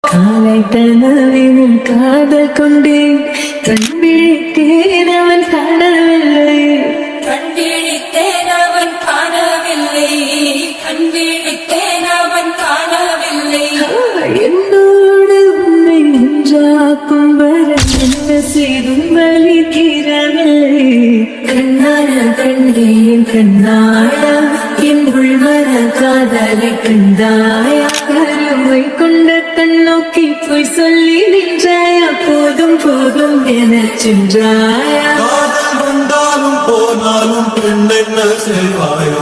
காலை கனவினில் காதல் கொண்டேன் கண்பிழித்தேன் அவன் காணவில்லை கண்பிழித்தேன் அவன் காணவில்லை கண்பிழித்தேன் அவன் காணவில்லை என்னோடு உன்னை ஒன்றாக்கும் வர என்ன செய்தும் வழி தீரவில்லை கண்ணான கண்டேன் கண்ணாயா என் உள்மன காதலை கண்டாயா கருவை கொண்ட கண்ணோக்கி போய் சொல்லி நின்றாயா போதும் போதும் என சென்றாயா காதல் வந்தாலும் போனாலும் பெண் என்ன செய்வாயோ